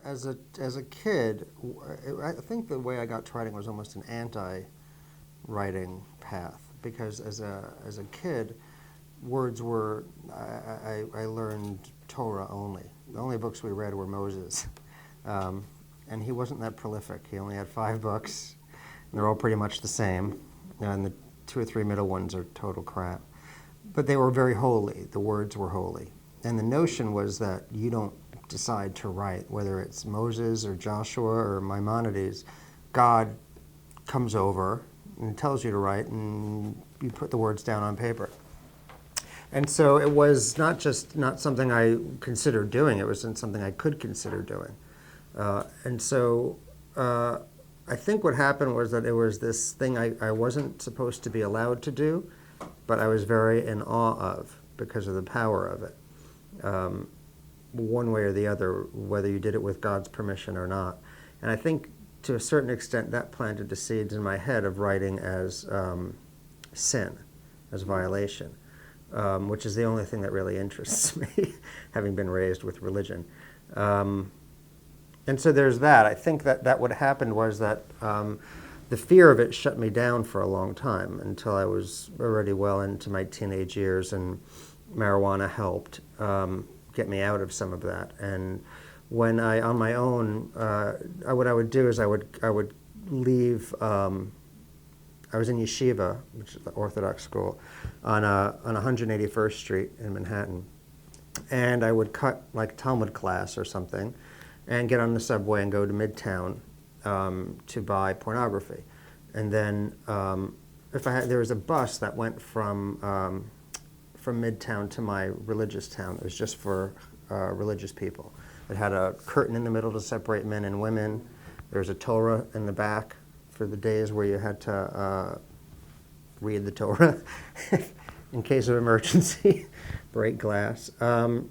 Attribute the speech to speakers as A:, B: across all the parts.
A: as a kid, I think the way I got to writing was almost an anti-writing path, because as a kid, words were I learned Torah only. The only books we read were Moses, and he wasn't that prolific. He only had 5 books, and they're all pretty much the same, and the 2 or 3 middle ones are total crap. But they were very holy. The words were holy, and the notion was that you don't decide to write, whether it's Moses or Joshua or Maimonides. God comes over and tells you to write, and you put the words down on paper. And so it was not something I considered doing, it was something I could consider doing. And so I think what happened was that it was this thing I wasn't supposed to be allowed to do, but I was very in awe of because of the power of it. One way or the other, whether you did it with God's permission or not. And I think to a certain extent that planted the seeds in my head of writing as sin, as violation, which is the only thing that really interests me, having been raised with religion. And so there's that. I think that what happened was that the fear of it shut me down for a long time until I was already well into my teenage years, and marijuana helped get me out of some of that. And when on my own, what I would do is I would leave. I was in yeshiva, which is the Orthodox school, on 181st Street in Manhattan, and I would cut like Talmud class or something, and get on the subway and go to Midtown to buy pornography. And then there was a bus that went from Midtown to my religious town. It was just for religious people. It had a curtain in the middle to separate men and women. There was a Torah in the back for the days where you had to read the Torah in case of emergency, break glass. And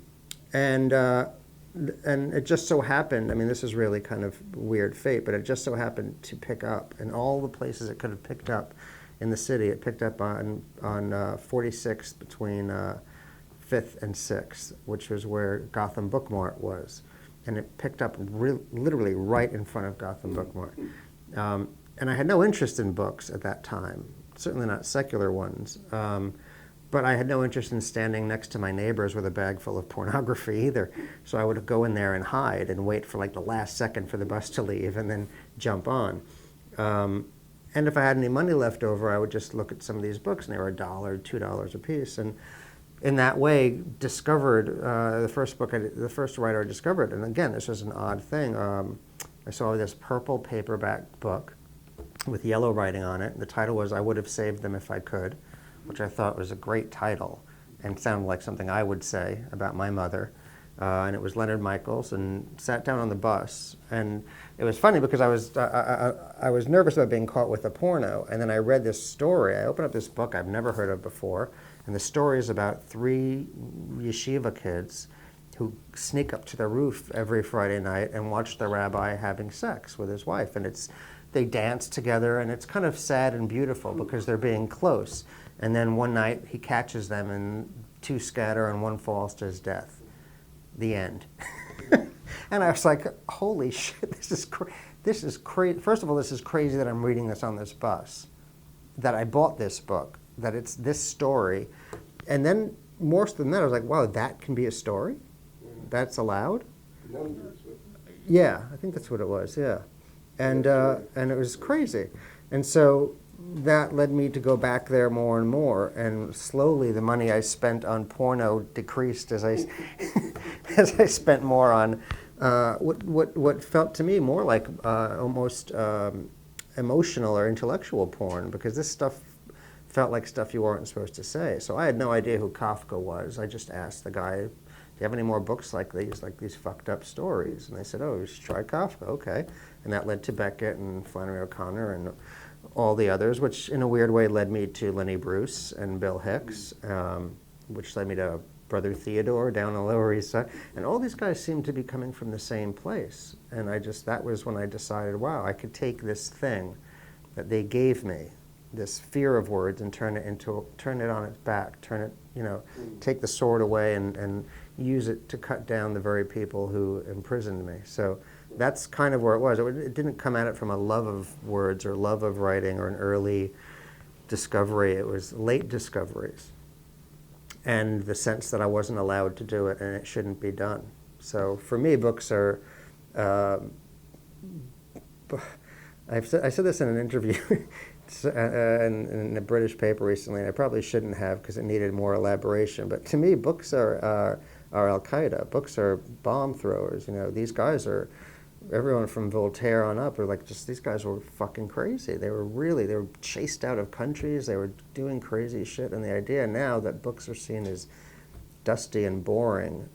A: it just so happened, I mean, this is really kind of weird fate, but it just so happened to pick up in all the places it could have picked up in the city. It picked up on 46th between 5th and 6th, which was where Gotham Book Mart was. And it picked up literally right in front of Gotham Book Mart. And I had no interest in books at that time, certainly not secular ones. But I had no interest in standing next to my neighbors with a bag full of pornography either. So I would go in there and hide and wait for like the last second for the bus to leave and then jump on. And if I had any money left over, I would just look at some of these books, and they were $1, $2 a piece. And in that way, discovered the first writer I discovered. And again, this was an odd thing. I saw this purple paperback book with yellow writing on it. The title was "I Would Have Saved Them If I Could," which I thought was a great title and sounded like something I would say about my mother. And it was Leonard Michaels, and sat down on the bus. And it was funny because I was nervous about being caught with a porno, and then I read this story. I opened up this book I've never heard of before, and the story is about 3 yeshiva kids who sneak up to the roof every Friday night and watch the rabbi having sex with his wife. And they dance together, and it's kind of sad and beautiful because they're being close. And then one night he catches them, and 2 scatter and 1 falls to his death. The end. And I was like, holy shit, this is crazy. First of all, this is crazy that I'm reading this on this bus, that I bought this book, that it's this story. And then more than that, I was like, wow, that can be a story? That's allowed? Yeah, I think that's what it was, yeah. And it was crazy. And so that led me to go back there more and more, and slowly the money I spent on porno decreased as I as I spent more on what felt to me more like almost emotional or intellectual porn, because this stuff felt like stuff you weren't supposed to say. So I had no idea who Kafka was. I just asked the guy, "Do you have any more books like these fucked up stories?" And they said, "Oh, you should try Kafka." Okay, and that led to Beckett and Flannery O'Connor and all the others, which in a weird way led me to Lenny Bruce and Bill Hicks, which led me to Brother Theodore down the Lower East Side. And all these guys seemed to be coming from the same place. And that was when I decided, wow, I could take this thing that they gave me, this fear of words, and turn it on its back, take the sword away and use it to cut down the very people who imprisoned me. So That's kind of where it was. It didn't come at it from a love of words or love of writing or an early discovery. It was late discoveries, and the sense that I wasn't allowed to do it and it shouldn't be done. So for me, books are. I said this in an interview in a British paper recently, and I probably shouldn't have because it needed more elaboration. But to me, books are Al-Qaeda. Books are bomb throwers. You know, these guys are, everyone from Voltaire on up are like, just these guys were fucking crazy. They were chased out of countries. They were doing crazy shit. And the idea now that books are seen as dusty and boring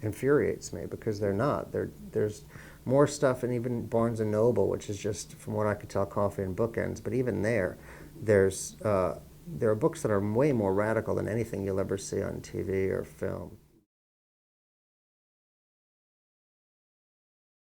A: infuriates me, because they're not. There's more stuff in even Barnes & Noble, which is just, from what I could tell, coffee and bookends. But even there are books that are way more radical than anything you'll ever see on TV or film.